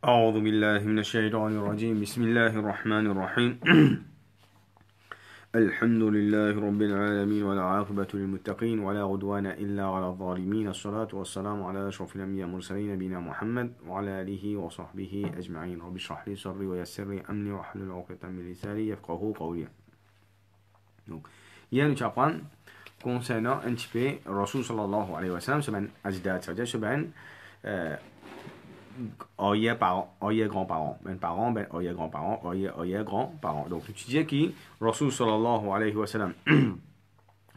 أعوذ بالله من الشيطان الرجيم بسم الله الرحمن الرحيم الحمد لله رب العالمين ولا عاقبة للمتقين ولا عدوان إلا على الظالمين الصلاة والسلام على أشرف الأنبياء والمرسلين نبينا محمد وعلى آله وصحبه أجمعين رب اشرح لي صدري ويسر لي أمري واحلل عقدة من لساني يفقهوا قولي. Donc, hier nous apprenons concernant un petit peu Rasul sallallahu alayhi wa sallam, c'est un ajdad, c'est-à-dire c'est un oyer parents, oyer grands-parents, ben parents, ben oyer grands-parents, oyer grands-parents. Donc, tu dis qui Rasul sallallahu alayhi wa sallam,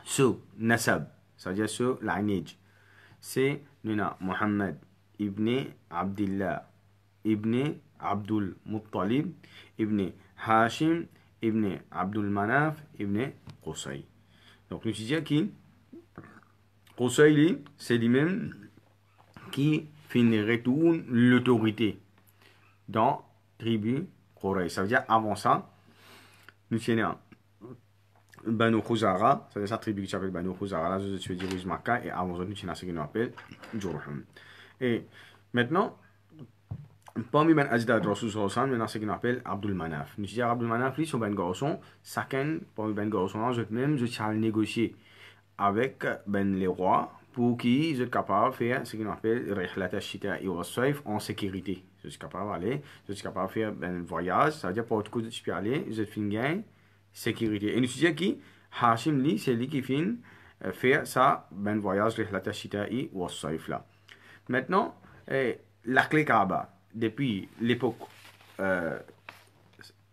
ce nasab, c'est-à-dire ce lineage, c'est Nuna Muhammad ibn Abdullah ibn Abdul Muttalib ibn Hashim ibn Abdul Manaf ibn Qusay. Donc, nous disons qui Qusay, c'est lui-même qui retourne l'autorité dans la tribu Quraysh. Ça veut dire, avant ça, nous tenons Banu Khuzara, c'est-à-dire sa tribu qui s'appelle Banu Khuzara, là, je suis dirige Makkah, et avant ça, nous tenons ce qu'on appelle Jurhum. Et maintenant, parmi les ajdad Rasul sallallahu alayhi wa sallam, il y a ce qu'on appelle Abdul Manaf. Nous disons Abdul Manaf, lui, son ben garçon, chacun, parmi ben garçon, je-même, je tiens à négocier avec ben les rois pour qu'ils soient capables de faire ce qu'on appelle Rihlat al-Shita wa al-Sayf en sécurité. Je suis capable d'aller, je suis capable de faire un voyage, ça veut dire pour que je peux aller, je fais une sécurité. Et nous disons que Hashim, lui, c'est lui qui fait faire ça, ben voyage Rihlat al-Shita wa al-Sayf là. Maintenant, la clé Kaaba, depuis l'époque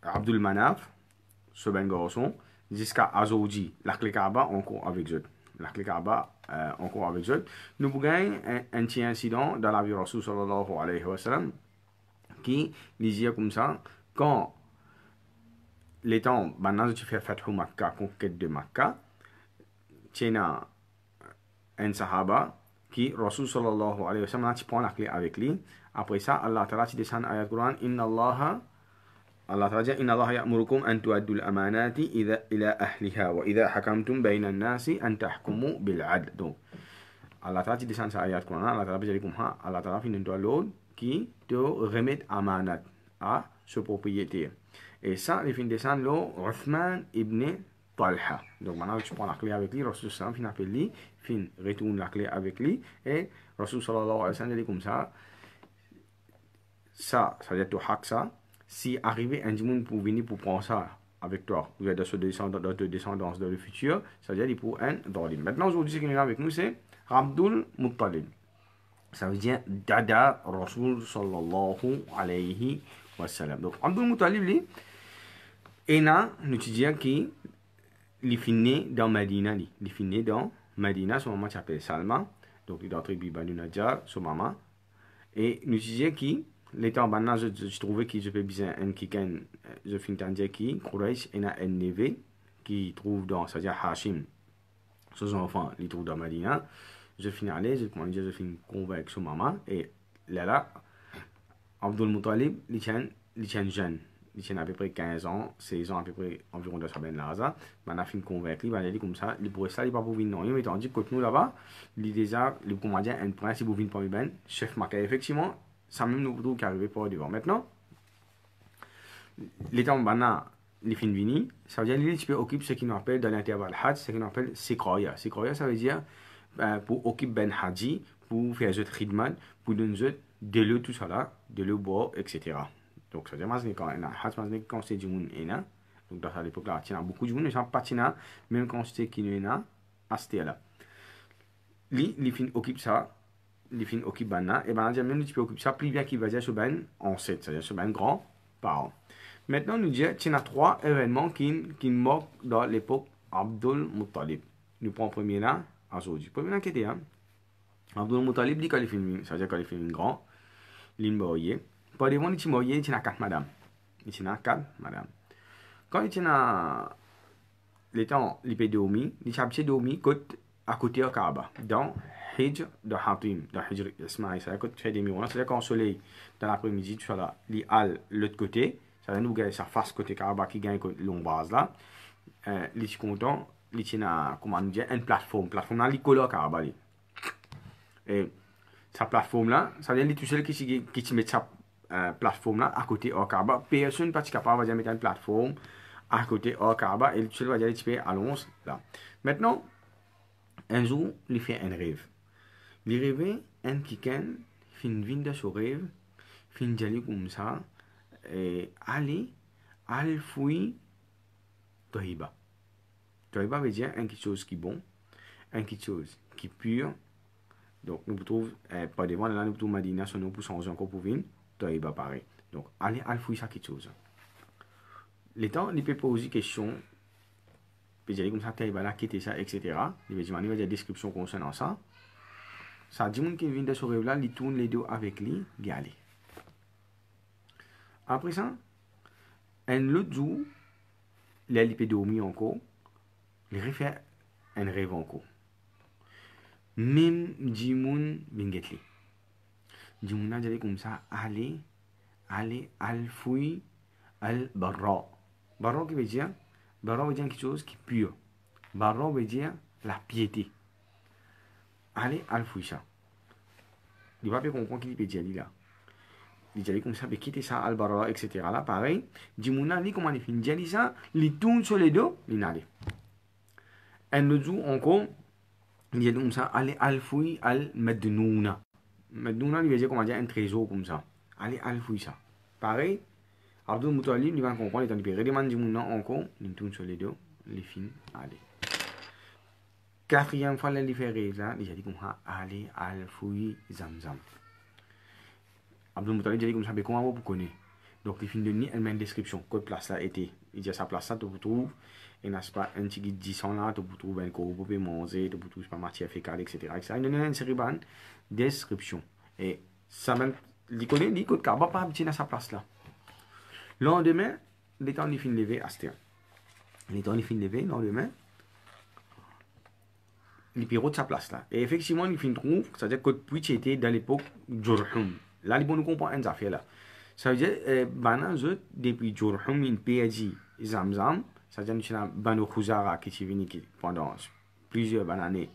Abdul Manaf, ce ben garçon, jusqu'à Azouji, la clé Kaaba encore avec eux. La clé Kaaba encore avec eux. Nous avons un petit incident dans la vie de Rasul sallallahu alayhi wa sallam qui disait comme ça, quand les temps, maintenant tu fais Fathu Makkah, conquête de Makkah, tu as un sahaba qui, Rasul sallallahu alayhi wa sallam, tu prends la clé avec lui. Après ça, Allah Ta'ala, tu descends ayat Quran, Inna Allah Ta'ala dit Inna Allah ya'murukum an tu'addu al-amanati ila ahliha wa idha hakamtum bayna an-nasi an tahkumu bil 'adl. Donc Allah Ta'ala descend sa ayat Quran, Allah Ta'ala dit comme ça, Allah Ta'ala fait une l'autre qui te remet amanat à ce propriétaire. Et ça, il fait descendre le Uthman ibn Talha. Donc maintenant tu prends la clé avec lui, Rasul sallallahu alayhi wa sallam appelle lui, fin retourne la clé avec lui et Rasul sallallahu alayhi wa sallam dit comme ça, ça veut dire tu hack ça. Si arrivé un monde pour venir pour prendre ça avec toi, vous êtes de descendance dans le futur, ça veut dire pour un dhalim. Maintenant, aujourd'hui, ce qui est avec nous, c'est Abdul Muttalib. Ça veut dire Dada Rasul sallallahu alayhi wa sallam. Donc, Abdul Muttalib, lui, est là, nous disons qu'il est fini dans Medina. Il est fini dans Medina, son maman s'appelle Salma. Donc, il est dans la tribu Banu Najjar, son maman. Et nous disons qu'il l'état maintenant je trouvais que je peux bien un kikan je finis à dire qui Quraysh et un neveu qui trouve dans c'est-à-dire Hashim ses enfants les trouve dans Medina. Je finis aller je finis convaincre son maman et là Abdul Muttalib il tient jeune, il tient à peu près 15 ans 16 ans à peu près environ de sa ben là maintenant fin convaincre il va aller comme ça il pourrait ça il pas pour venir non mais tandis que nous là-bas il déjà le comment dire un prince pour venir parmi ben chef Makkah effectivement ça même nous trouve qu'arriver par devant. Maintenant, l'état maintenant, les fins vini, ça veut dire que tu peux occuper ce qu'on appelle dans l'intervalle Hajj, ce qu'on appelle Sikroya. Sikroya, ça veut dire pour occuper Ben Haji, pour faire ce khidmat, pour donner de l'eau, tout ça là, de l'eau boire, etc. Donc, ça veut dire que quand on a Hajj, quand c'est du monde, donc dans cette époque-là, il y a beaucoup de monde, mais pas même quand c'est qui est là, à ce là. Les fins occupent ça. Les filles occupent Bana, et ben même tu peux occuper ça plus bien qu'il va dire sur Ben ancêtre, c'est-à-dire sur Ben grand-parents. Maintenant, nous disons qu'il y a 3 événements qui marquent dans l'époque Abdul Muttalib. Nous prenons le premier là, aujourd'hui. Le premier là qui était, Abdul Muttalib dit qu'il est fini, c'est-à-dire qu'il est fini grand, il est marié. Par devant, il est marié, il y a 4 madames. Il y a 4 madames. Quand il y a les temps, il peut dormir, il a dormi à côté de Kaaba, dans Hijr de Hatim, dans Hijr Ismaïl, c'est-à-dire que tu fais des miroirs, c'est-à-dire quand le soleil, dans l'après-midi, tu sois là, il est l'autre côté, ça nous gagne sa face côté Kaaba qui gagne l'ombrage là, il est content, il tient comment dire, une plateforme là, il colle à Kaaba. Et sa plateforme là, ça veut dire que tu sais qui met sa plateforme là à côté au Kaaba. Personne pas capable de mettre une plateforme à côté au Kaaba et tu vas dire tu peux allons là. Maintenant, un jour, il fait un rêve. Il rêve un quelqu'un fin de ce rêve, fin d'aller comme ça, et aller, al fouiller Tohiba. Tohiba veut dire quelque chose qui est bon, quelque chose qui est pur. Donc, nous trouvons, pas devant, là, nous trouvons Madina, son nom pour changer encore pour venir, Tohiba pareil. Donc, allez, al fouiller ça quelque chose. Les temps, il peut poser des questions, il peut dire comme ça, Tohiba là, quitter ça, etc. Il va dire des descriptions concernant ça. Ça dit qu'il vient de ce rêve là, il tourne les deux avec lui, il aller. Après ça, un autre jour, il peut dormir encore, il refait un rêve encore. Même Jimoun Bingetli. Jimoun a dit comme ça, aller, al fouille, al barra. Barra qui veut dire quelque chose qui est pur. Barra veut dire la piété. Allez, al fouille ça. Il va pas comprendre qu'il peut dire là. Il dit comme ça, il quitte ça, al barra, etc. Là, pareil. Jimoun a dit comment il finit dit ça, il tourne sur les deux, il n'a pas. Un autre jour encore, il dit comme ça, allez, al fouille, al mednouna. Mednouna, il veut dire comment dire un trésor comme ça. Allez, al fouille ça. Pareil, Abdul Moutalib, il va comprendre, il peut redemander Jimouna encore, il tourne sur les deux, il finit, allez. Quatrième fois, il fait rêve là, il a dit comme ça, allez, al fouille, Zamzam. Abdul Moutalib dit comme ça, mais comment vous connaissez? Donc, il finit de donner une description, quelle place là était. Il dit à sa place là, tu trouves, et n'est-ce pas, un petit guide 10 ans là, tu trouves un corps, tu peux manger, tu trouves pas matière fécale, etc. Il donne une série de descriptions. Et ça même, il connaît, il dit que Kaba pas habitué à sa place là. Le lendemain, les temps il finit de lever à cette heure. Les temps il finit de lever, le lendemain, il pire de sa place là. Et effectivement, il finit de trouver, c'est-à-dire que puis était dans l'époque Jurhum. Là, il faut nous comprendre une affaire là. Ça veut dire, depuis Jurhum, il paye Zamzam, c'est-à-dire que nous avons Banu Khuzara qui est venu pendant plusieurs années,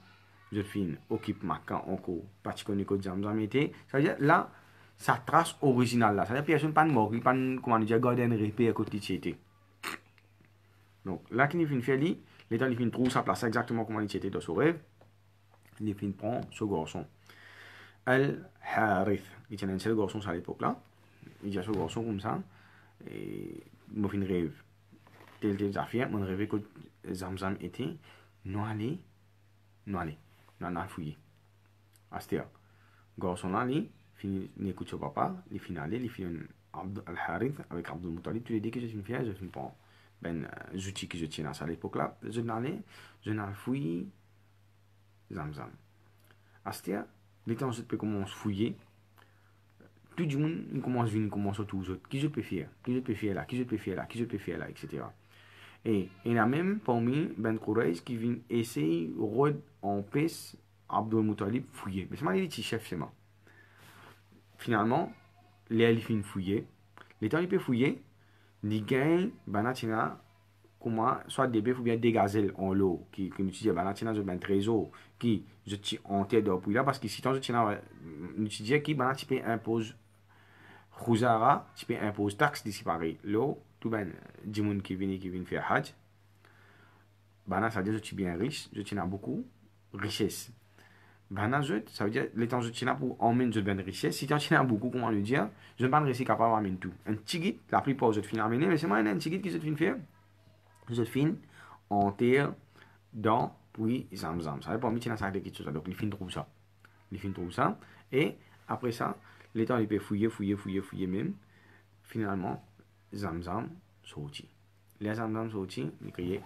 je finis, occupe Makan encore, parce qu'on est que Zamzam était. Ça veut dire, là, sa trace originale là, c'est-à-dire que personne pas mort, pas comment dire, garder un répé à côté de c'était. Donc, là, qu'il finit de faire, les temps, il finit de trouver sa place exactement comment il était dans ce rêve, il finit de prendre ce garçon. Al-Harith, il était un seul garçon à l'époque là. Il y a ce garçon comme ça, et il fait un rêve. Tel affaire, mon rêve que Zamzam était, non aller, fouiller. À ce temps, garçon là, il finit d'écouter son papa, il finit aller, il finit Al-Harith avec Abdul Muttalib, tu lui dis que je suis une fille, je suis pas ben outils que je tiens à l'époque là, je n'allais fouiller Zamzam. À ce temps, les temps je peux commencer à fouiller. Tout le monde commence à venir, commence à tous les autres. Qui je peux faire? Qui je peux faire là? Qui je peux faire là? Qui je peux faire là? Etc. Et il y a même parmi Ben Quraysh qui vient essayer de empêcher Abdul Muttalib fouiller. Mais c'est mal les petits chefs, c'est moi. Finalement, les finissent fouiller. Les temps ils peuvent fouiller, ils gagnent, Banatina, comment, soit des bœufs ou bien des gazelles en l'eau, qui me disent, Banatina, je ben trésor, qui je tire en tête de là, parce que si tant je tiens, nous disons qui Banatina impose Khuzara, tu peux imposer taxe d'ici pareil. Là, tout ben, du monde qui vient faire Hajj, bana ça veut dire que je suis bien riche, je tiens beaucoup richesse. Bana ça veut dire les temps je tiens pour emmener je bien richesse. Si tu en tiens beaucoup, comment le dire, je ne pas rester capable d'amener tout. Un tigit, la plupart je te finis amener, mais c'est moi un tigit qui je te finis faire. Je te finis en terre dans puis Zamzam. Ça veut pas me tirer ça avec quelque chose. Donc il finit trouve ça. Il finit trouve ça et après ça les temps, il peut fouiller même. Finalement, Zamzam sorti. Les Zamzam sorti, il crie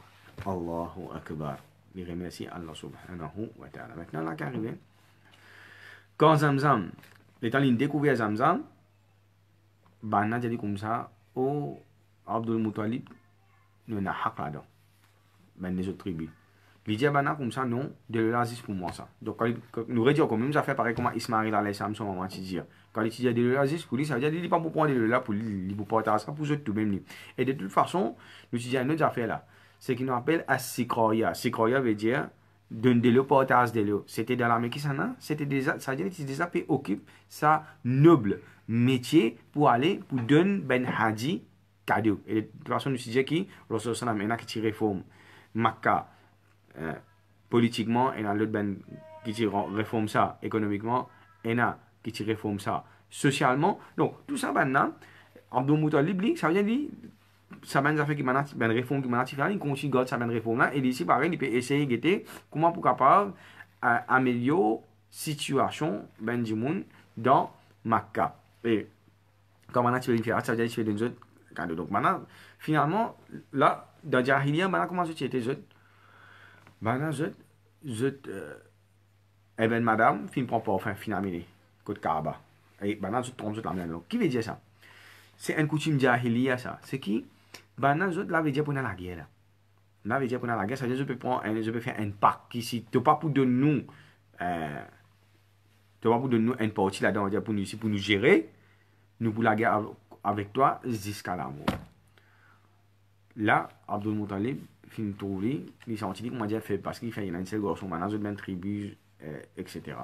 Allahu Akbar. Il remercie Allah subhanahu wa ta'ala. Maintenant, là, qu'arrive, quand Zamzam, les temps, il découvre Zamzam, Bana dit comme ça, oh, Abdul Muttalib, nous n'a haq là-dedans. Ben, les autres tribus. Il dit Bana comme ça, non, de l'Aziz pour moi ça. Donc, nous réduisons quand même, ça fait pareil comme Ismaël alayhi salam, son maman, tu dis. Quand il dit de l'Aziz pour lui, ça veut dire qu'il n'est pas pour prendre de là pour lui, pour porter ça pour eux tout même. Et de toute façon, nous disons une autre affaire là. C'est qu'il nous appelle As-Sikroya. Sikroya veut dire donne de l'eau, portage de l'eau. C'était dans l'armée qui s'en a. C'était déjà, ça veut dire qu'il déjà occupe sa noble métier pour aller, pour donner Ben Haji cadeau. Et de toute façon, nous disons qui, Rasul Sallam, il y a qui réforme Makkah politiquement, et il y a l'autre ben qui réforme ça économiquement, et il y a qui réforme ça socialement. Donc, tout ça, maintenant, Abdul Muttalib, ça veut dire ça ben affaire qui m'a ben réforme qui m'a fait il continue garde ça ben réforme là et ici pareil il peut essayer de comment pour capable améliorer situation ben du monde dans Makkah et comment tu veux faire ça veut dire tu fais des autres cadeaux donc maintenant finalement là dans Jahiliya maintenant comment tu étais autres maintenant et ben madame fin prend pas enfin finalement côté Kaaba et maintenant tu tombes sur la même qui veut dire ça c'est une coutume Jahiliya ça c'est qui ben, je l'avais dit pour la guerre. L'avais dit pour la guerre, ça veut dire je peux faire un pacte ici. Tu pas pour de nous, tu pas pour de nous une partie là-dedans, pour nous ici, pour nous gérer, nous pour la guerre avec toi jusqu'à la mort. Là, Abdul Muttalib, fin trouvé, il s'en dit comment dire fait parce qu'il fait une seule garçon, maintenant je une tribu, etc.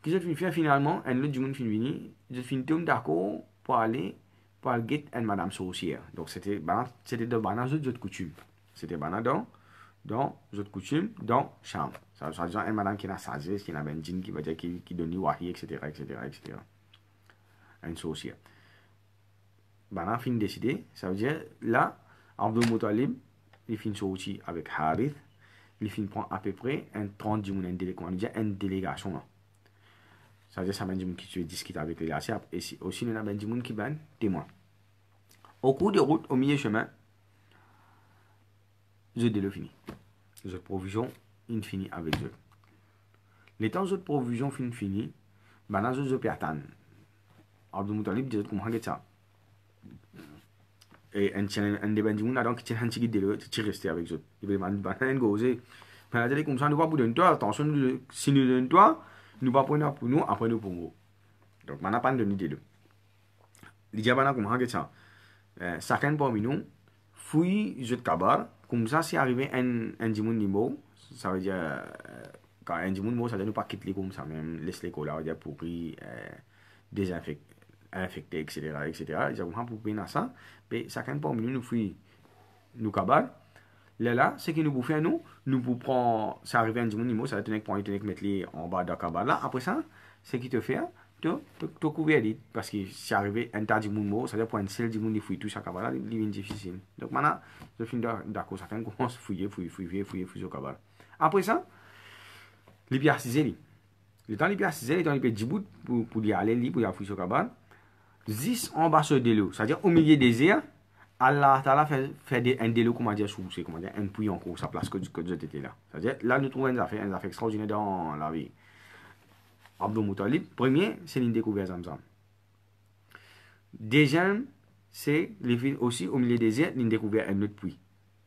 Qu'est-ce que je fais finalement, un autre du monde fin venu, je finis tout d'accord pour aller. Pour get et madame sorcière. Donc c'était dans d'autres coutumes. C'était dans d'autres coutumes dans chambre. Ça veut dire une madame qui a sagesse, qui a un djinn qui va dire qui donne wahi, etc. Une sorcière. Maintenant, fin décidé, ça veut dire là, Abdul Muttalib, il finit sorti avec Harith, il finit prendre à peu près un 30 du monde, une délégation. Ça veut dire ça ben qui tu discute avec les glaciers et aussi nous avons des gens qui ben témoin. Au cours de route, au milieu chemin, je l'ai fini. Je provision infini avec eux. Les temps de provision fini, ben je peux attendre. Abdul Muttalib dit comment ça. Et un des ben gens donc qui tient un petit de tu restes avec eux. Il veut man ben gozer. Ben là comme ça nous pas pour donner toi attention si nous donne toi nous pas prendre pour nous après nous pour nous donc mana pas donner de l'eau l'idée bana comme ça chacun parmi nous fouille jeu de cabar comme ça si arrivé un dimoun niveau ça veut dire quand un dimoun mot ça veut dire nous pas quitter comme ça même laisse les cols là pour désinfecter infecter etc ils ont pour bien ça mais chacun parmi nous fouille nous cabar là, ce qui nous fait nous pour prendre, ça arrive à un niveau, ça va tenir pour mettre les en bas de la cabane là. Après ça, ce qui te fait, tu couvres parce que c'est arrivé un tas de monde, ça veut dire pour un seul du monde, il fouille tout ça cabane là, il est difficile. Donc maintenant, je finis d'accord, ça commence à fouiller sur cabane. Après ça, les pieds assisés, le temps les pieds assisés, le temps les pieds djibout pour y aller, pour y aller fouiller sur cabane. 10 en bas de l'eau, c'est-à-dire au milieu des airs. Allah Ta'ala fait un délo, comment dire, sous, c'est comment dire, un puits en cours, sa place que je étais là. C'est-à-dire, là, nous trouvons une affaire extraordinaire dans la vie. Abdul Muttalib, premier, c'est une découverte Zamzam. Deuxième, c'est aussi au milieu des airs, une découverte un autre puits.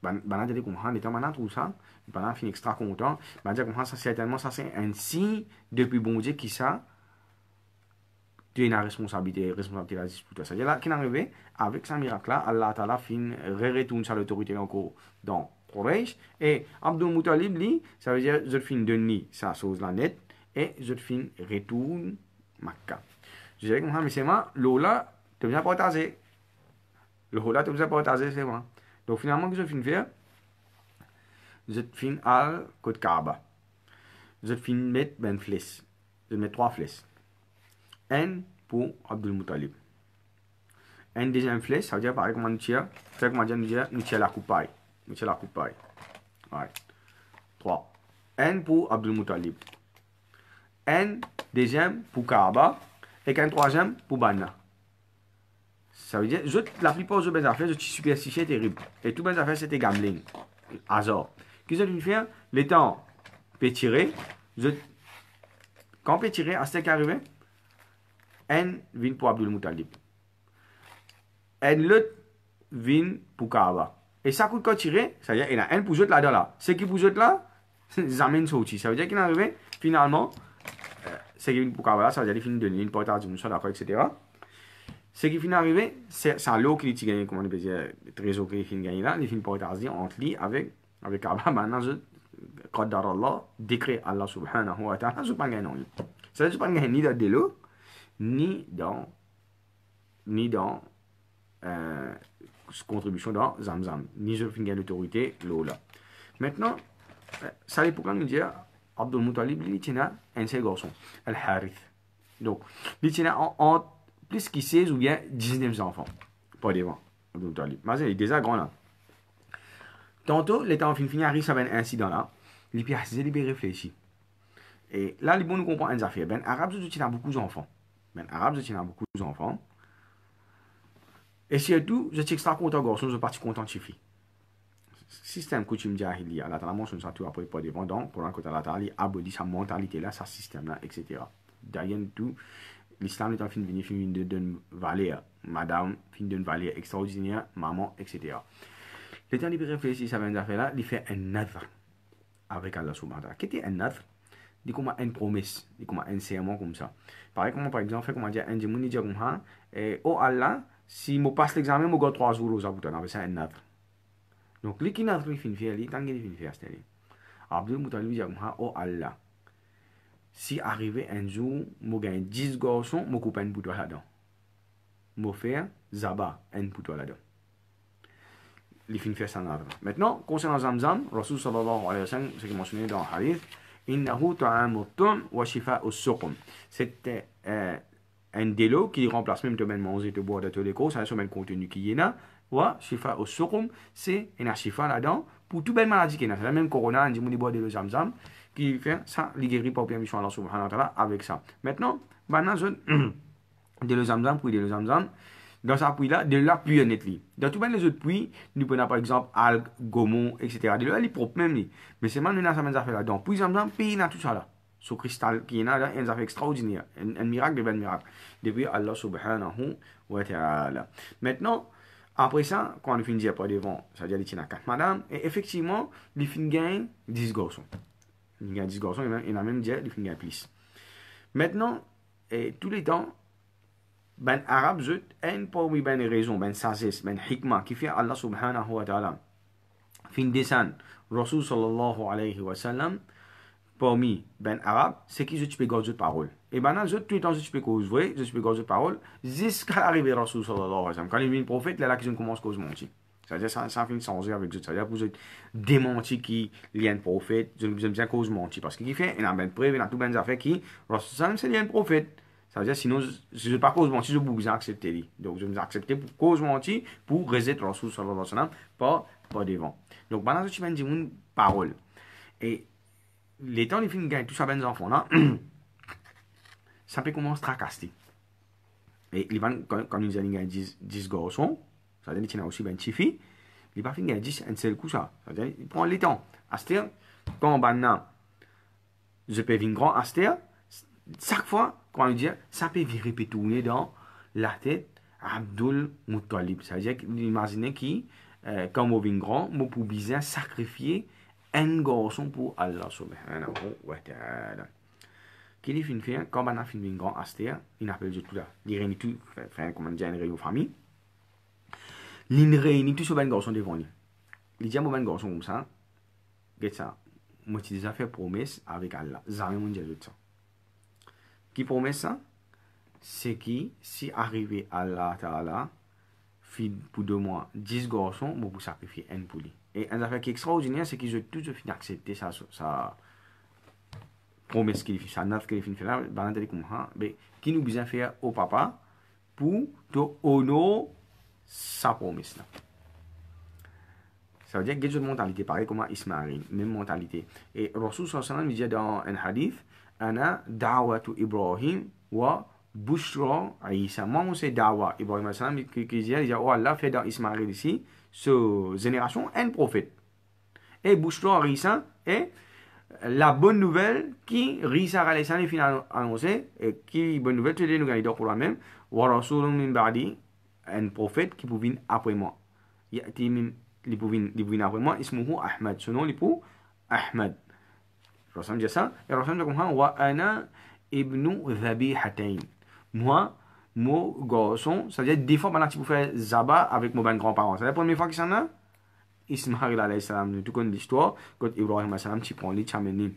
Banana dit comment étant maintenant tout ça, banana fin extra content, banana dit comment ça certainement ça c'est un signe depuis bon Dieu qui ça tu as une responsabilité la dispute. C'est-à-dire là, qui est arrivé, avec ce miracle-là, Allah Ta'ala retourne sa autorité encore dans Quraysh. Et Abdul Muttalib, lui, ça veut dire, je fin donner sa chose la net, et je fin retourne Makkah. Je dirais comme ça, mais c'est moi, l'Ola, tu as partagé. L'Ola, tu as partagé, c'est moi. Donc finalement, que je fin faire, je fin al côté Kaaba. Je fin mettre ben flèche. Je mets 3 flèches. Un pour Abdul Muttalib. Un deuxième flèche, ça veut dire pareil comment nous tire. C'est comment dire nous tire la coupaille. Nous tire la coupaille. Ouais. 3. Un pour Abdul Muttalib. Un deuxième pour Kaaba. Et un troisième pour Banna. Ça veut dire, la plupart de mes affaires, je suis superstitieux terrible. Et toutes mes affaires, c'était gambling. Hasard. Qu'est-ce que je fais? Les temps peut tirer. Quand on peut tirer, à ce qui arrive, un vient pour Abdul Muttalib. Un l'autre vient pour Kaaba. Et ça coûte quand tirer, ça veut dire qu'il y en a un pour l'autre là-dedans là. Ce qui pour l'autre là, j'amène sorti. Ça veut dire qu'il est arrivé, finalement, ce qui vient pour Kaaba là, ça veut dire qu'il finit de donner une porte à Dieu, d'accord, etc. Ce qui finit d'arriver, c'est l'eau qui gagne, comment on peut dire, le trésor qui finit de gagner là, il finit porte à Dieu entre lui avec Kaaba. Maintenant, qadar Allah, décret Allah subhanahu wa ta'ala, je pas gagner. Ça je pas gagner ni dans délo, ni dans contribution dans Zamzam, ni je finis l'autorité là. Maintenant, ça est pourquoi nous dire Abdul Muttalib, il tient un seul garçon, Al-Harith. Donc, il tient en plus qu'il 16 ou bien 19 enfants. Pas devant, Abdul Muttalib. Mais il est déjà grand là. Tantôt, l'état en fin arrive à un incident là, il peut réfléchir. Et là, les bons nous comprennent une affaire. Ben, Arabe, je tiens beaucoup d'enfants. Ben, Arabe, je tiens beaucoup d'enfants. Et surtout, je suis extra content garçon, je suis parti content de filles. Système coutume jahili, Allah Ta'ala mentionne ça tout après pas devant, donc pour un côté Allah Ta'ala abolit sa mentalité là, sa système là, etc. D'ailleurs tout, l'islam est en fin de donner valeur, madame, fin de donner valeur extraordinaire, maman, etc. Le temps de réfléchir à cette affaire là, il fait un nadr avec Allah subhanahu wa ta'ala. Qu'est-ce un nadr? Il comme une promesse, il comme un serment comme ça. Par exemple, comment dire, un démon dit comme ça, oh Allah, si je passe l'examen, je gagne 3 jours aux aboutanats, c'est un nadr. Donc, les qui n'ont pas fait, ils ont fait faire. Abdul Muttalib dit oh Allah, si arrivé un jour, je gagne 10 garçons, je coupe un bouton là-dedans. Je fais Zaba, un bouton là-dedans. Les fins faire ça. Maintenant, concernant Zamzam, Rasul sallallahu alayhi wa sallam, ce qui est mentionné dans le hadith, innahu ta'amutun wa shifa'u suqum. C'était un délo qui remplace même de manger, de boire, de tous les cours, c'est un contenu qui est là. Wa shifa au suqum, c'est un shifa là-dedans pour toute belle maladie qui est là. C'est la même corona, un dimouni boit de le zamzam qui fait ça, il guérit par permission Allah subhanahu wa ta'ala avec ça. Maintenant, de le zamzam, puis de le zamzam, dans sa puits là, de la puits honnêtement. Dans tous les autres puits, nous prenons par exemple algues, gaumont, etc. De là, il est propre même. Mais c'est maintenant ça m'a fait là. Donc, puis zamzam, puis dans tout ça là. Ce cristal qui est là, il y a un extraordinaire. Un miracle devant un miracle. Depuis Allah subhanahu wa ta'ala. Maintenant, après ça, quand on finit par devant, c'est-à-dire qu'il y a 4 madames, et effectivement, il finit gagne 10 garçons. Il gagne 10 garçons, il a même dit qu'il finit gagne plus. Maintenant, et tous les temps, ben arabe, zut, un parmi ben raison, ben sagesse, ben hikmah, qui fait Allah subhanahu wa ta'ala, fin descend, Rasul sallallahu alayhi wa sallam, parmi ben arabe, c'est qui je peux garder parole. Et ben là, tout le temps, je peux cause vrai, je peux garder parole, jusqu'à l'arrivée de Rasul sallallahu alayhi wa sallam. Quand il vient le prophète, là, qui commence à cause mentir. C'est-à-dire, ça finit changer avec eux. C'est-à-dire, pour démentir qui y a un prophète, je ne bien cause mentir. Parce qu'il fait, il a ben preuve, il a tout ben affaires qui, Rasul sallam, c'est un prophète. Ça veut dire, sinon, si je ne pas cause mentir, je vous accepter. Donc, je vais accepter pour cause mentir, pour rejeter Rasul sallallahu alayhi wa sallam, pas devant. Donc, maintenant, je vais dire une parole. Et, les temps, les films gagnent tout ça, ben, les enfants, là, ça peut commencer à tracasser. Et il va, quand ils gagnent 10 garçons, ça veut dire qu'il y a aussi 20 filles, il va finir 10 un seul coup, ça. Ça veut dire, il prend les temps. C'est-à-dire, quand on je peux venir grand, c'est-à-dire, chaque fois, quand on dit, ça peut virer tourner dans la tête Abdul Muttalib. C'est-à-dire, imaginez qui, quand on vient grand, on peut bien sacrifier un garçon pour Allah subhanahu wa ta'ala. Qu'il fin fait, quand on a fini un grand astère, il appelle tout là. Il réunit tout, fait comment dire, une réunion famille. Il réunit tout sur un garçon devant lui. Il dit à un garçon comme ça, regarde ça, moi j'ai déjà fait promesse avec Allah. Jamais mon Dieu ça. Qui promet ça? C'est qui, si arrivé Allah ta'ala, fit pour 2 mois, 10 garçons, moi pour sacrifier un pour lui. Et une affaire qui est extraordinaire, c'est qu'ils ont tous fini d'accepter sa promesse qu'il fait, sa note qu'il fait là, qui nous besoin faire au papa pour honorer sa promesse là. Ça veut dire que j'ai une mentalité pareille comme Ismaël, même mentalité. Et Rasul sallallahu alayhi wa sallam dit dans un hadith, Ana da'watu Ibrahim wa bushra Isa. Moi, c'est da'wa Ibrahim sallam qui dit, oh Allah fait dans Ismaël ici, cette génération, un prophète. Et bushra Isa est la bonne nouvelle qui Risa alayhi salam a annoncé, et qui bonne nouvelle, tu nous gagnons pour la-même, wa rasulun min ba'di, un prophète qui peut venir après moi. Ya'ti min li peut venir après moi, ismuhu Ahmad, son nom li pour Ahmad. Rasul dit ça, et Rasul dit comme ça, wa ana ibnu dhabihatain. Moi, mon garçon, ça veut dire des fois, maintenant, tu peux faire zaba avec mon ben grand-parent. C'est la première fois qu'il s'en a, Ismaël alayhi salam, nous tout connaissons l'histoire, quand Ibrahim alayhi salam, tu prends les chameni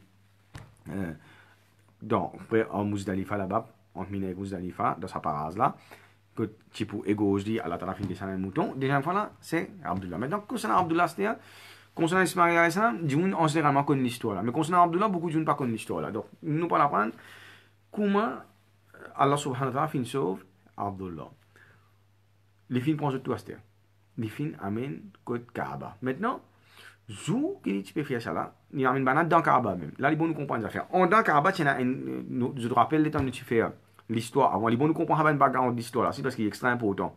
dans en Muzdalifa là-bas, entre Mina et Muzdalifa, dans sa parase là, que tu peux égauche dit, Allah ta'ala fin descendre un mouton. Deuxième fois là, c'est Abdullah. Maintenant, concernant Abdullah, c'est-à-dire, concernant Ismaël alayhi salam, Djoun, on généralement connaît l'histoire là. Mais concernant Abdullah, beaucoup de gens ne pas connaissent l'histoire là. Donc, nous pas l'apprendre comment Allah subhanahu wa ta'ala fin sauve Abdullah. Les films prennent tout à cette les films amènent côté Kaaba. Maintenant, Zou, qui tu peux faire ça là, il amène banane dans Kaaba même. Là, les bons nous comprennent les affaires. En dans Kaaba, tu as je te rappelle les temps que tu fais l'histoire avant. Les bons nous comprennent pas une bagarre d'histoire là, c'est parce qu'il est extrêmement important.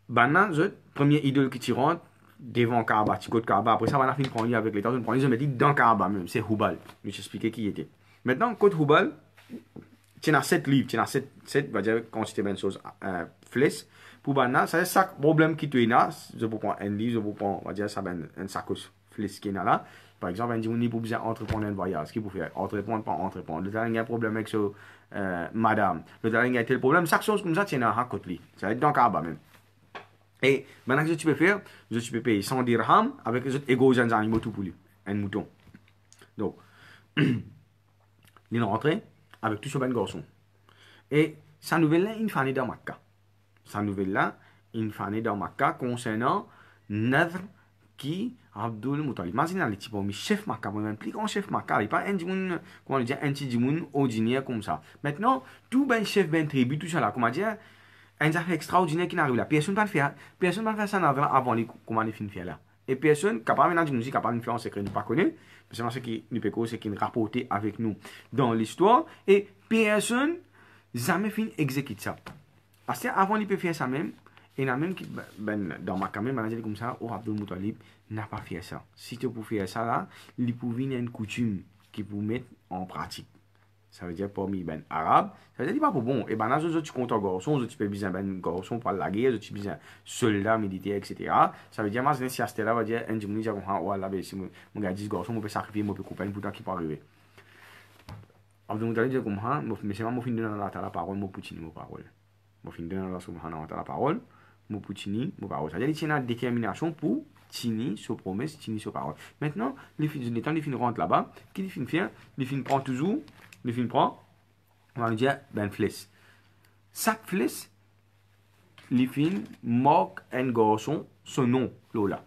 Banane, premier idole qui tu rentres devant Kaaba, tu côté Kaaba. Après ça, banane fin prend avec les temps, on prend les mettre dans Kaaba même. C'est Hubal. Je t'expliquer qui il était. Maintenant, côté Hubal, tu as 7 livres, tu as 7, va dire, quand c'était une chose, flèche. Pour banane, c'est ça problème qui te là. Je peux prendre un livre, je peux prendre, on va dire, ça un sacoche flèche qui est là. Par exemple, on dit, on n'est pas besoin d'entreprendre un voyage. Ce qu'il faut faire, entreprendre, pas entreprendre. Le dernier problème avec ce, madame. Le dernier a tel problème. Chaque chose comme ça, tu as un côté. Ça va être dans Kaaba même. Et maintenant, ce que tu peux faire, tu peux payer 100 dirhams avec les autres égaux animaux tout pour lui. Un mouton. Donc, il est rentré avec tout ce ben garçon. Et sa nouvelle là, il fallait dans Makkah. Sa nouvelle là, il fallait dans Makkah concernant Nadr qui Abdul Muttalib. Imaginez les types, mais chef Makkah, même plus grand chef Makkah, il pas un dimoun, comment on dit, un petit dimoun ordinaire comme ça. Maintenant, tout ben chef ben tribu, tout ça là, comment dire, un affaire extraordinaire qui n'arrive là. Personne ne va le faire. Personne ne va faire ça avant les comment les films faire là. Et personne capable maintenant de nous dire capable de faire en secret, nous pas connaît. C'est ce qui nous peut c'est qui rapporté avec nous dans l'histoire et personne jamais fin exécute ça. Parce que avant il peut faire ça même et là même qui ben dans ma caméra dit comme ça, oh Abdul Muttalib n'a pas fait ça. Si tu peux faire ça là, il peut venir une coutume qui peut mettre en pratique. Ça veut dire parmi ben arabe, ça veut dire pas pour bon. Et ben là, tu comptes en garçon, tu peux besoin ben garçon pour la guerre, tu besoin soldat militaire, etc. Ça veut dire moi si à là va dire un dimanche dire oh là ben si mon gars 10 garçons, on peut sacrifier, on peut couper pour tant qui peut arriver. Abdul Muttalib dit comme ça, mais c'est moi mon fin de la parole, mon poutine mon parole. Mon fin de la subhanahu wa ta'ala parole, mon poutine mon parole. Ça veut dire qu'il y a une détermination pour tini sur promesse, tini sur parole. Maintenant, les temps les fins rentrent là-bas, qui les fins faire, les fins prend toujours le film prend, on va dire, ben flèche. Chaque flèche, le film marque un garçon, son nom, Lola.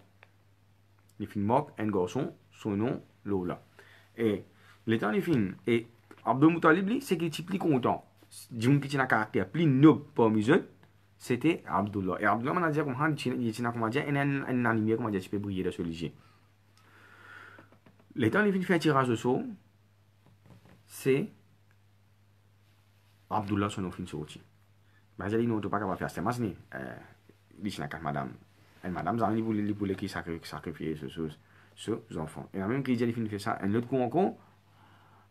Le film marque un garçon, son nom, Lola. Et le temps du film, et Abdul Muttalib, c'est qu'il est plus content. Dis-moi qu'il a un caractère plus noble parmi eux, c'était Abdullah. Et Abdullah, on a dit, comment dire, un animé, comment dire, tu peux briller de ce léger. Le temps du film fait un tirage de saut, c'est Abdullah son film sorti. Mais j'ai dit non, tu pas capable faire ça. Mas ni, il dit na madame, et madame ça il voulait qui sacrifier ce enfants. Et même qu'il dit il fait ça, un autre coup encore,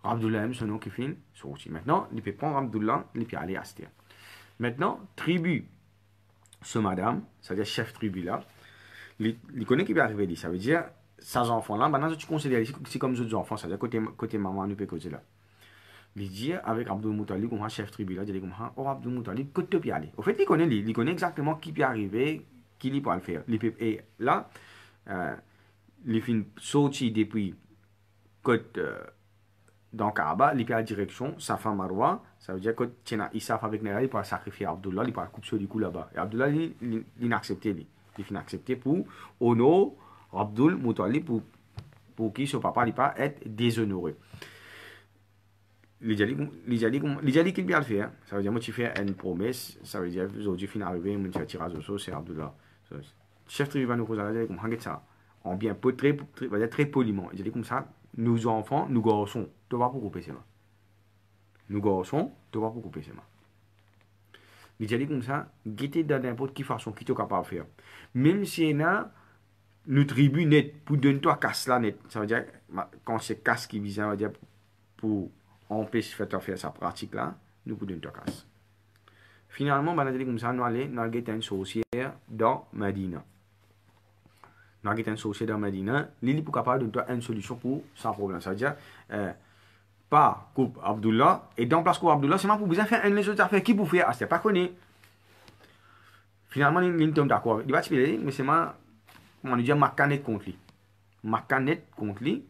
Abdullah son nom qui film sorti. Maintenant, il peut prendre Abdullah, il peut aller à Astir. Maintenant, tribu, ce madame, c'est-à-dire chef tribu là, il connaît qui peut arriver, ça veut dire ces enfants là, maintenant tu considères c'est comme les autres enfants, c'est-à-dire côté maman, nous peut causer là. Il dit avec Abdul Muttalib, comme chef tribu là, il dit comme ça, oh Abdul Muttalib, que tu peux y aller. Au fait, il connaît exactement qui peut arriver, qui peut le faire. Et là, il fait sorti depuis côté dans Kaaba, il peut la direction, Safa Marwa, ça veut dire que tu as Isaf avec Nera, il peut sacrifier Abdullah, il peut couper sur du coup là-bas. Et Abdullah, il n'a accepté, il fait accepter pour honorer Abdul Muttalib pour qui son papa ne pas être déshonoré. Il dit qu'il peut le faire. Ça veut dire que tu fais une promesse, ça veut dire que aujourd'hui, fin arrivé, tu fais tirage au sort, c'est Abdullah. Chef tribu va nous poser la question, comme ça, en bien très poliment. Il dit comme ça, nous enfants, nous garçons, tu vas pour couper ses mains. Nous garçons, tu vas pour couper ses mains. Il dit comme ça, guettez dans n'importe quelle façon qui tu es capable de faire. Même si il y a une tribu net, pour donner toi casse là net, ça veut dire, quand c'est casse qui vise, ça veut dire pour empêcher de faire sa pratique là, nous pouvons donner toi casse. Finalement, on a dit comme ça, nous allons dans une sorcière dans Medina. Nous avons une sorcière dans Medina, il est capable de donner une solution pour sans problème. Ça veut dire, pas coupe Abdullah, et dans place coupe Abdullah, c'est pas pour besoin de faire une les autres affaires qui pour faire, c'est pas connu. Finalement, il tombe d'accord. Il va te filer, mais c'est pas comment dire, Makkah net contre lui. Makkah net contre lui.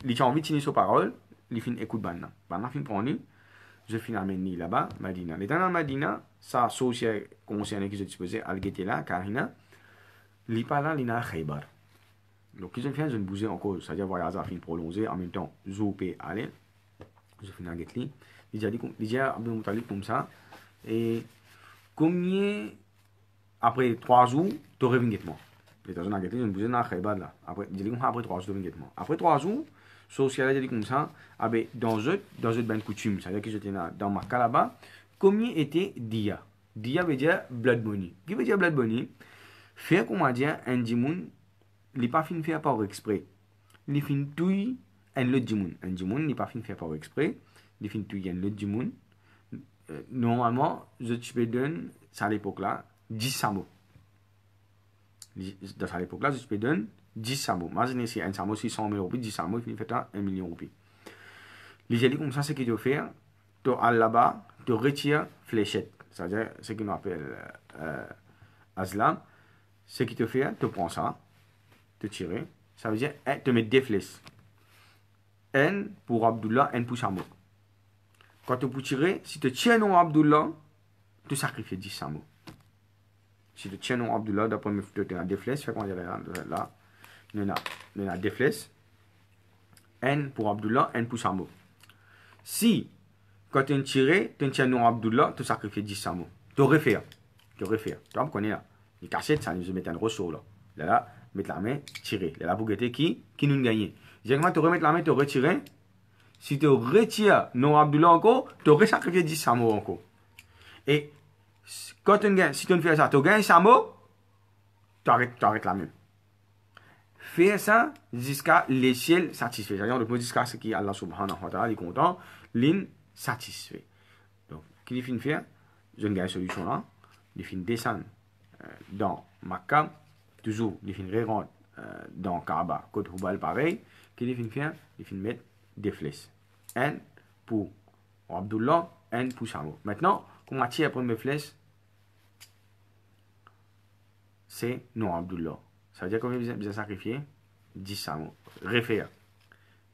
Il a envie de signer sa parole, il fin écoute Banna. Banna fin prendre lui, je fin amener là-bas, Madina. L'étant dans Madina, ça associé concernant qui se disposait à l'été là, Karina, il pas là, il a Khaybar. Donc, ils ont fait un bouger encore, c'est-à-dire voyage à fin prolongé, en même temps, Zoupé aller, je fin à Getli. Il a dit à Abdul Muttalib comme ça, et combien, après 3 jours, tu reviens moi. Les gens ont dit que je bouge dans Khaybar là. Après, il dit après 3 jours, tu reviens moi. Après 3 jours, social a dit comme ça, dans une bonne coutume, c'est-à-dire que j'étais dans Makkah là-bas, combien était Dia? Dia veut dire blood money. Qui veut dire blood money? Faire comment dire un dimoun, il n'est pas fin de faire par exprès. Il fin touille un le dimoun. Un dimoun n'est pas fin de faire par exprès. Il fin touille un le dimoun. Normalement, je peux donner, à l'époque là, 10 samo. Dans cette époque là, je peux donner 10 samo. Imaginez si un samo 600 000 roupies, 10 samo, il finit faire 1 million de roupies. Les gens comme ça, ce qu'ils doivent faire, tu as là-bas, tu retires fléchette. C'est-à-dire, ce qu'on appelle Aslam. Ce qui te fait, tu prends ça, te tirer. Ça veut dire, te mettre des flèches. N pour Abdullah, N pour Samo. Quand tu peux tirer, si tu tiens non Abdullah, tu sacrifies 10 Samo. Si tu tiens non Abdullah, d'après mes photos, tu as des flèches. Fait qu'on dirait là, il y a des flèches. N pour Abdullah, N pour Samo. Si, quand tu tires, tu tiens non Abdullah, tu sacrifies 10 Samo. Tu refais. Tu vois, qu'on est là. Les cachettes, ça nous met un ressort là. Là, mettre la main, tirer. Là, pour guetter qui nous gagne. Généralement, tu remets la main, tu retires. Si tu retires non Abdullah encore, tu aurais sacrifié 10 samo encore. Et quand tu gagnes, si tu fais ça, tu gagnes samo, tu arrêtes la main. Fais ça jusqu'à l'échelle satisfaite. C'est-à-dire, jusqu'à ce qu'Allah subhanahu wa ta'ala est content, l'insatisfait. Donc, qu'il finit faire, je gagne solution là, il finit descendre dans Makkah, toujours, il finit rentre dans Kaaba, côté Hubal pareil, qu'il finit faire, il finit mettre des flèches. Un pour Abdullah, un pour Samo. Maintenant, comment attirer la première flèche, c'est non Abdullah. Ça veut dire combien vous avez sacrifié 10 Samo. Refaire.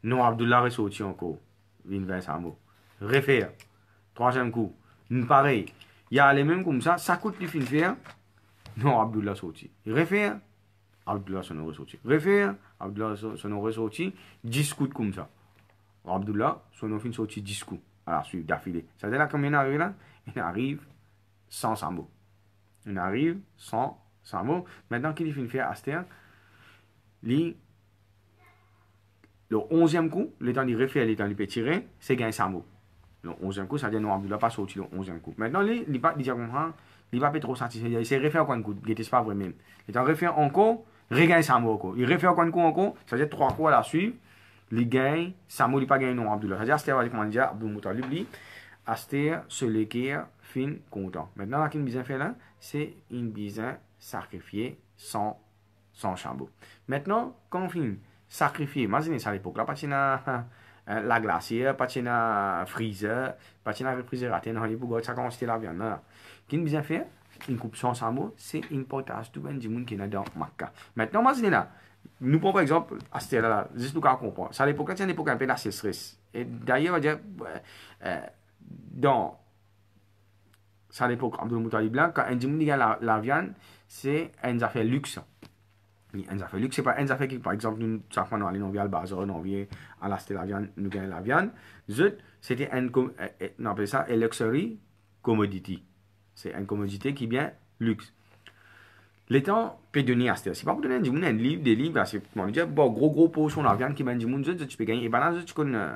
Non Abdullah ressorti encore. 20 Samo. Refaire. Troisième coup. Pareil. Il y a les mêmes comme ça. Ça coûte plus fin faire. Non Abdullah sorti. Refaire. Abdullah son ressorti. Refaire. Abdullah son ressorti. 10 coups comme ça. Abdullah son fin sorti 10 coups. À la suite d'affilée. Ça veut dire là, combien il arrive là? Il arrive 100 Samo. Il arrive 100 Samo. Maintenant qu'il finit faire Aster, le 11e coup, le temps de refaire, le temps de tirer, c'est gagner Samo. Le 11e coup, ça veut dire non, Abdullah pas sorti le 11e coup. Maintenant, il va pas trop satisfait. Il s'est refaire combien de coups? Il n'est pas vrai même. Il va refaire encore, regagne Samo encore. Il refait combien de coups encore? Ça veut dire 3 coups à la suite. Il gagne, Samo il pas gagné non Abdullah. Ça veut dire Aster va comment dire Abdul Muttalib lui. Aster se l'équerre fin content. Maintenant, là, qu'il besoin faire là, c'est une besoin sacrifier sans chambeau. Maintenant, quand on finit sacrifier, imaginez ça à l'époque là, pas de la glacière, pas de freezer, pas de réfrigérateur, non, pour ça quand la viande là. Qu'est-ce besoin faire? Une coupe sans chambeau, c'est une portage tout ben du monde qui est dans Makkah. Maintenant, imaginez là, nous prenons par exemple Aster là, juste pour qu'on comprenne. Ça à l'époque là, c'est une époque un peu de stress. Et d'ailleurs, on va dire dans ça à l'époque, Abdul Muttalib blanc, quand un dimoun gagne la viande, c'est un affaire luxe. Un affaire luxe, c'est pas un affaire qui, par exemple, nous, chaque fois, nous allons dans le bazar, nous allons à l'acheter la viande, nous gagnons la viande. C'était on appelle ça un luxury commodity. C'est une commodité qui est bien luxe. Les temps peut donner à c'est pas pour donner un dimoun un livre, des livres, c'est pour dire, bon, gros portion de la viande qui m'a un dimoun, tu peux gagner. Et ben là, tu connais,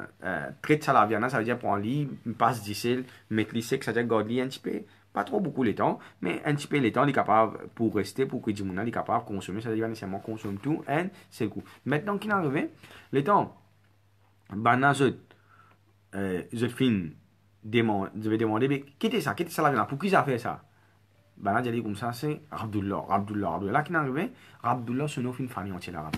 traite ça la viande, ça veut dire pour un livre, passe d'issel, mettre l'issel, ça veut dire garder un petit peu, pas trop beaucoup les temps, mais un petit peu les temps, il est capable pour rester, pour que le dimoun est capable de consommer, ça veut dire nécessairement consomme tout, et c'est le coup. Maintenant qu'il est arrivé, les temps, ben là, je vais demander, mais quittez ça la viande, pour qui ça fait ça? Ben là, j'ai comme ça, c'est Abdullah. Là, qui est arrivé, Abdullah, c'est une famille entière arabe.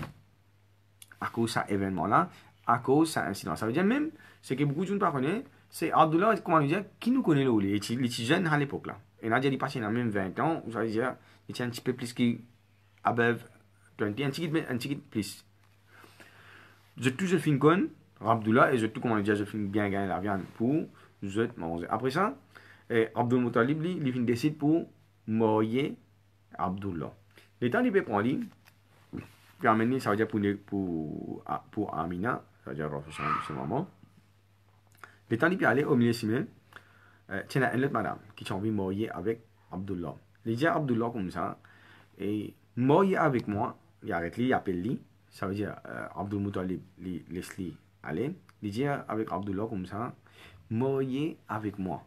À cause de cet événement-là, à cause de cet incident. Ça veut dire même, c'est que beaucoup de gens ne connaissent pas, c'est Abdullah, comment dire, qui nous connaît là, les petits jeunes à l'époque là. Et là, j'ai passé dans même 20 ans, ça veut dire, il était un petit peu plus que above 20, un petit plus. Je tout je fin con, Abdullah, et je tout, comment on dit, je fin bien gagner la viande pour je manger. Après ça, Abdul Muttalib, il fin décide pour mourir Abdullah. Le temps, il peut prendre, puis amener, ça veut dire pour Amina, ça veut dire ce moment. Le temps, il peut aller au milieu de tiens, une autre madame qui a envie de mourir avec Abdullah. Il dit à Abdullah comme ça, et mourir avec moi, il arrête lui, il appelle lui, ça veut dire Abdul Muttalib, laisse lui aller. Il dit avec Abdullah comme ça, mourir avec moi.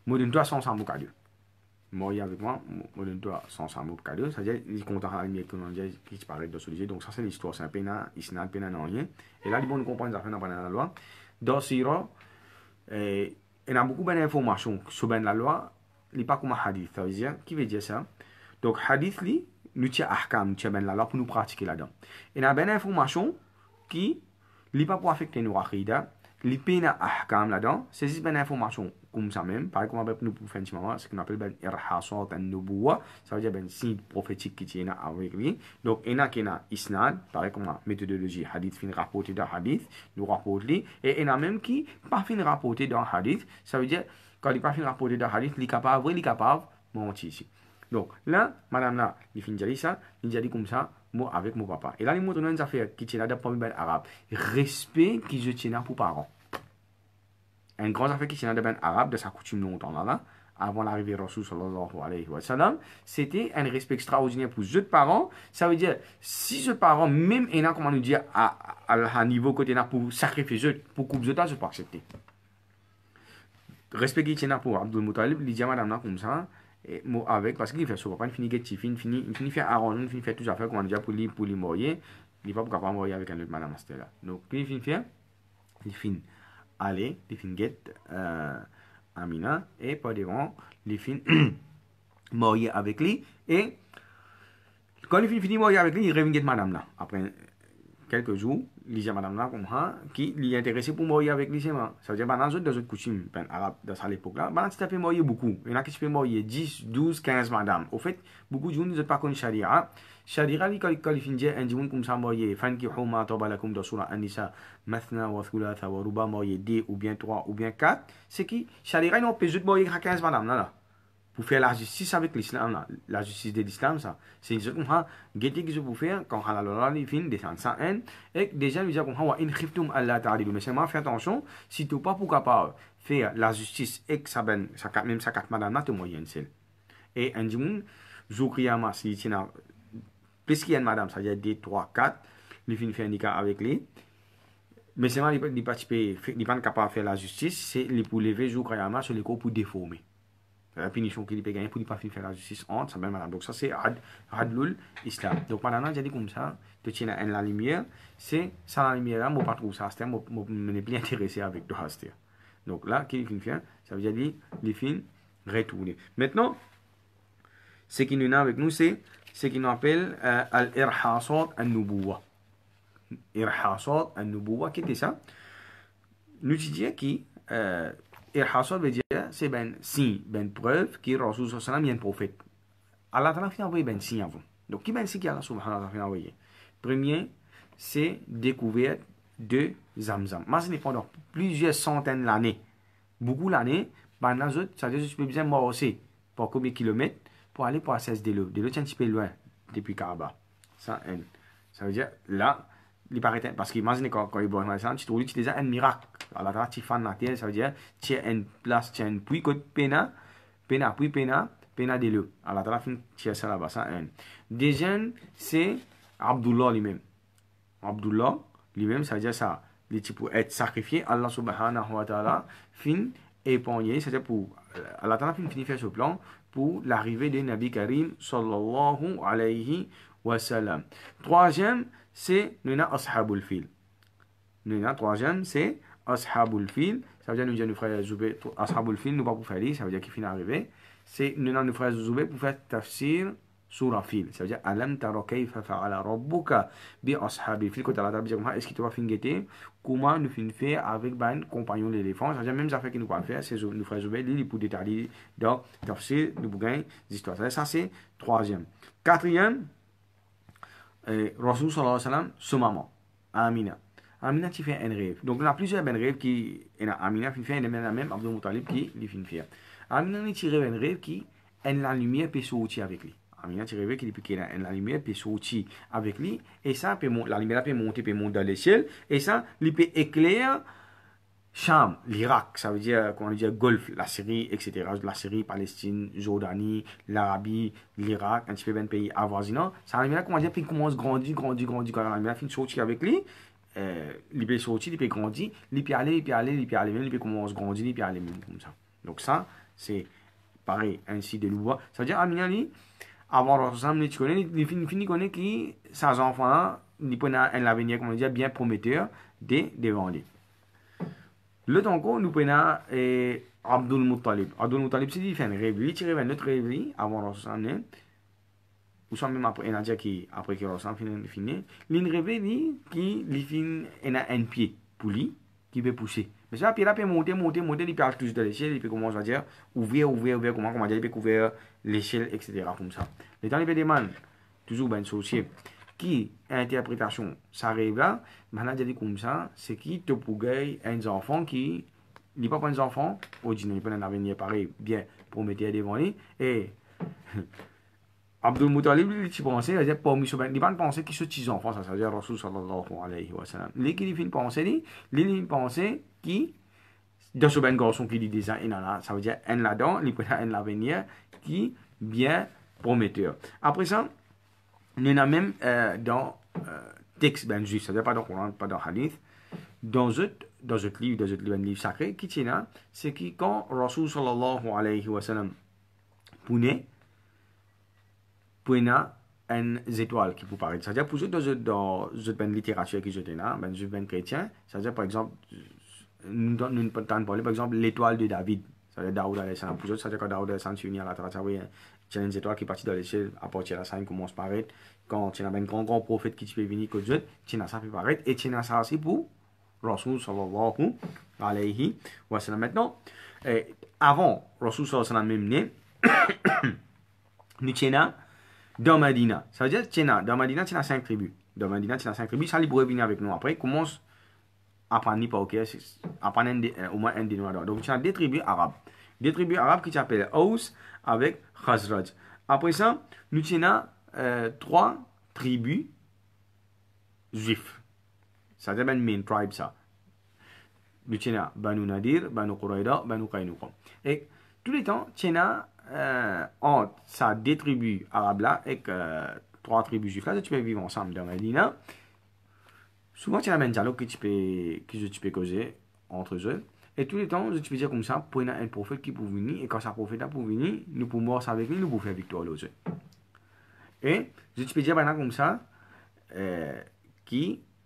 Moi, je dois sans samouk à Dieu. Mourir avec moi, je dois sans samouk à Dieu. C'est-à-dire, il compte à la qu'on dit qui paraît de ce donc ça c'est l'histoire, c'est un pénal, il n'a pas rien. Et là, il faut comprendre ça fait dans la loi. Dans Sira, il y a beaucoup d'informations sur la loi, il n'est pas comme un hadith, ça veut dire, qui veut dire ça? Donc, hadith, nous tient ahkam, nous tient la loi pour nous pratiquer là-dedans. Il y a des informations qui n'est pas pour affecter nos aqidah, il y a ahkam là-dedans, c'est juste des informations comme ça même, par exemple, nous pour faire un petit moment, ce qu'on appelle ben irhasat an-nubuwa, ça veut dire ben signe prophétique qui tient avec lui. Donc, il y a isnad, par exemple, méthodologie hadith fin rapporté dans hadith, nous rapporte lui, et il y a même qui pas fin rapporté dans hadith, ça veut dire quand il pas fin rapporté dans hadith, il est capable mentir ici. Donc là, madame là, il finit de dire ça, il dit comme ça, moi avec mon papa. Et là, il montre une affaire qui tient là pour ben arabe. Respect qui je tiens pour parents. Un grand affaire qui tient là ben arabe de sa coutume longtemps là, avant l'arrivée de Rasul sallallahu alayhi wa sallam, c'était un respect extraordinaire pour les parents. Ça veut dire, si ce parent, même il a, comment nous dire, à niveau côté là pour sacrifier, pour couper je peux accepter. Respect qui tient là pour Abdul Muttalib, il dit à madame là comme ça, et moi avec parce qu'il fait ça papa il finit get il finit faire arranger il finit faire tout ça faire comment dire pour lui mourir il va pas capable mourir avec un autre madame c'était là donc puis il finit faire il finit aller il finit get Amina et pas devant il finit mourir avec lui et quand il finit mourir avec lui il revient get madame là après quelques jours, il dit à madame là comme ça, qui lui est intéressé pour mourir avec lui, ça veut dire, dans d'autres coutumes arabes de cette époque-là, tu peux mourir beaucoup. Il y en a qui peuvent mourir 10, 12, 15 madame. Au fait, beaucoup de gens ne sont pas connus Sharia. Sharia, quand il finit, un jour comme ça mourir, fanki huma tabalakum de surah an-nisa, mathna wa thulatha wa ruba mourir 2 ou bien 3 ou bien 4, c'est qui Sharia, ils n'ont pas besoin de mourir à 15 madame là. Pour faire la justice avec l'islam, la justice de l'islam, ça. C'est ce qu'on a, qu'est-ce que je peux faire quand on a la fin descend ça, et déjà, nous disons qu'on a in khiftum Allah ta'ala, mais seulement fais attention, si tu n'es pas pour capable faire la justice et que ça même ça quatre madame là, tu moyen seul. Et un jour, Zoukriama, si tu as plus qu'il y a une madame, ça veut dire 2, 3, 4, il finit faire un nikah avec lui. Mais seulement, il n'est pas capable de faire la justice, c'est pour lever Zoukriama sur les corps pour déformer. La punition qu'il peut gagner pour ne pas faire la justice entre, ça même madame. Donc ça c'est Adlul Islam. Donc madame, j'ai dit comme ça, tu tiens la lumière, c'est ça la lumière là, moi pas trop ça, c'est moi me plus intéressé avec toi, c'est. Donc là, qu'il finit faire, ça veut dire les films retourner. Maintenant, ce qui nous a avec nous, c'est ce qu'on appelle al-irhasat an-nubuwa. Irhasat an-nubuwa, qu'est-ce que c'est ça? Nous disons qui irhasat veut dire c'est ben signe, ben preuve que Rasul sallallahu alayhi wa sallam est un prophète. Allah ta'ala a envoyé ben signe avant. Donc qui ben signe qu'Allah subhanahu wa ta'ala a envoyé? Premier, c'est découverte de Zamzam. Maintenant, pendant plusieurs centaines d'années, beaucoup d'années, ben là, ça veut dire que je peux bien marcher pour combien de kilomètres pour aller pour accéder de l'eau. De l'eau, c'est un petit peu loin depuis Kaaba. Ça veut dire là, il paraît parce qu'imagine quand il boit un tu trouves déjà un miracle. Alors là, tu fais la terre, ça veut dire tu as une place, tu as une puits côté pena de l'eau. Alors là, tu as ça là-bas, ça un. Deuxième, c'est Abdullah lui-même. Abdullah lui-même, ça veut dire ça. Il peut être sacrifié, Allah subhanahu wa ta'ala fin épargné, c'est-à-dire pour Allah ta'ala fin finir faire ce plan pour l'arrivée de Nabi Karim sallallahu alayhi wa sallam. Troisième, c'est nous avons Ashabul Fil. Troisième, c'est Ashabul Fil. Ça veut dire nous avons nos frères Zoubé. Ashabul Fil, nous pas pour faire lire, ça veut dire qu'il finit arrivé. C'est nous avons nos frères Zoubé pour faire tafsir sur Fil. Ça veut dire Alam tara kayfa fa'ala rabbuka bi ashabil fil. Quand Allah dit est-ce qu'il te va finir comment nous finissons faire avec ben compagnon de l'éléphant. Ça veut dire même ça fait que nous pas faire, c'est nos frères Zoubé, ils pour détailler dans tafsir, nous gagnons des histoires. Ça c'est troisième. Quatrième, Rasul sallallahu alayhi wa sallam, sa maman, Amina. Amina qui fait un rêve. Donc il y a plusieurs rêves qui, et Amina fait un même Abdul Muttalib qui lui fait. Amina qui rêve un rêve qui a la lumière peut sortir avec lui. Amina qui rêve qu'il a la lumière peut sortir avec lui et ça peut la lumière peut monter dans les ciels et ça il peut éclairer Cham, l'Irak, ça veut dire, comment dire, Golfe, la Syrie, etc. La Syrie, Palestine, Jordanie, l'Arabie, l'Irak, un petit peu de pays avoisinants. Ça arrive là, comment dire, puis il commence à grandir, quand il a fini de sortir avec lui, il peut sortir, il peut grandir, il peut aller, même, il peut commencer à grandir, il peut aller même comme ça. Donc ça, c'est pareil, ainsi de l'ouvrage. Ça veut dire, Amina, avant Rossam, tu connais, il finit connaît qui, ses enfants, il peut avoir un avenir, comment dire, bien prometteur, devant lui. Le tango, nous prenons Abdul Muttalib. Abdul Muttalib, c'est dit, il fait un rêve. Il tire un autre rêve avant Rossam, ou soit même après, il a dit qu'après que Rossam finit, il rêve qu'il a un pied pour lui, qui peut pousser. Mais ça, puis il peut monter, il peut toucher de l'échelle, il peut commencer à dire, ouvrir, comment dire, il peut couvrir l'échelle, etc. comme ça. Le temps, il peut demander, toujours ben associé, qui interprétation, ça arrive là, maintenant, je dis comme ça, c'est qui te pourrait un enfant qui, il n'est pas un enfant, au dîner, il peut un avenir pareil, bien prometteur devant lui, et Abdul Muttalib, il pensait, il n'a pas pensé qu'il se tise enfant, ça veut dire Rasul sallallahu alayhi wa sallam. Les qui fin penser, il pensait qui, de ce ben garçon qui dit déjà, ça veut dire un là-dedans, il peut un l'avenir qui bien prometteur. Après ça, il y en a même dans texte ben juif, c'est-à-dire pas dans le Coran, pas dans le Hadith, dans un livre sacré, qui tient là, c'est que quand Rasul sallallahu alayhi wa sallam punait, une étoile qui peut paraître. C'est-à-dire, pour eux, dans une littérature qui est là, ben, je ben chrétien, c'est-à-dire, par exemple, nous parlons par exemple, l'étoile de David. C'est-à-dire, Daoud alayhi salam. Pour eux, c'est-à-dire, quand Daoud alayhi salam s'est uni à la terre, il y a une étoile qui est partie dans les cieux, à partir de là, ça commence à paraître. Quand il y a un grand prophète qui peut venir que Dieu, ça peut paraître. Et il y a ça aussi pour Rasul sallallahu alayhi wa sallam. Maintenant, avant Rasul sallallahu alayhi wa sallam même né, nous tiens dans Medina. Ça veut dire que dans Medina, tu as 5 tribus. Dans Medina, tu as 5 tribus. Ça, il pourrait venir avec nous. Après, commence à prendre au moins un des noirs. Donc, tu as des tribus arabes. Des tribus arabes qui s'appellent Aus avec Khazraj. Après ça, nous avons 3 tribus juifs. Ça veut dire main tribe, ça. Nous avons Banu Nadir, Banu Qurayda, Banu Qaynuqa. Et tous les temps, tu as entre ça des tribus arabes là et 3 tribus juives là, tu peux vivre ensemble dans Medina. Souvent, tu as un dialogue que tu peux causer entre eux. Et tous les temps, tu peux dire comme ça, pour un prophète qui peut venir, et quand ça prophète peut venir, nous pouvons mourir avec lui, nous pouvons faire victoire aux eux. Et je peux dire maintenant comme ça,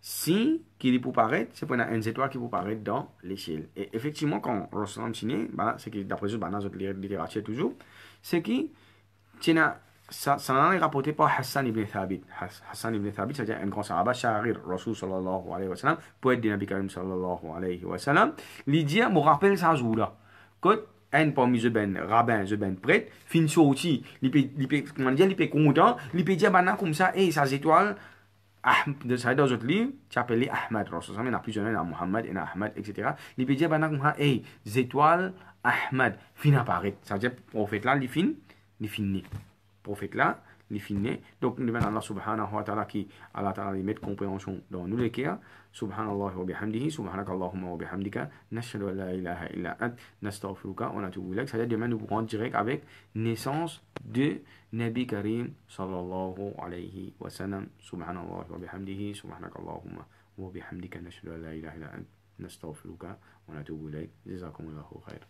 si qui peut paraître, c'est pour une étoile qui peut paraître dans l'échelle. Et effectivement, quand Rostam signé, c'est que d'après eux, dans notre littérature toujours, c'est que ça est rapporté par Hassan ibn Thabit. Hassan ibn Thabit, c'est-à-dire un grand sahaba, Sharir, Rasul sallallahu alayhi wa sallam, poète de Nabi Karim sallallahu alayhi wa sallam. L'idée me rappelle ça jour-là. Quand un parmi eux, ben rabbin, ben prêtre, fin sorti, il peut content, il peut dire comme ça, et sa étoile, dans d'autres livres, tu appelles Ahmad, Rasul, il y a plusieurs noms, Muhammad, Ahmad, etc. Il peut dire comme ça, hey, étoiles, Ahmad, fin apparaître. Ça veut dire, prophète là, il finit. Prophète là, il finit. Donc, nous demandons Allah subhanahu wa ta'ala qui, Allah ta'ala, met compréhension dans nous les cas. Subhanallah wa bihamdihi, subhanakallahumma wa bihamdika, nashhadu an la ilaha illa ant, nastaghfiruka wa natubu ilayk. C'est-à-dire, demain, nous pourrons direct avec naissance de Nabi Karim sallallahu alayhi wa sallam. Subhanallah wa bihamdihi, subhanakallahumma wa bihamdika, nashhadu an la ilaha illa ant, nastaghfiruka wa natubu ilayk. Jazakumullahu khair.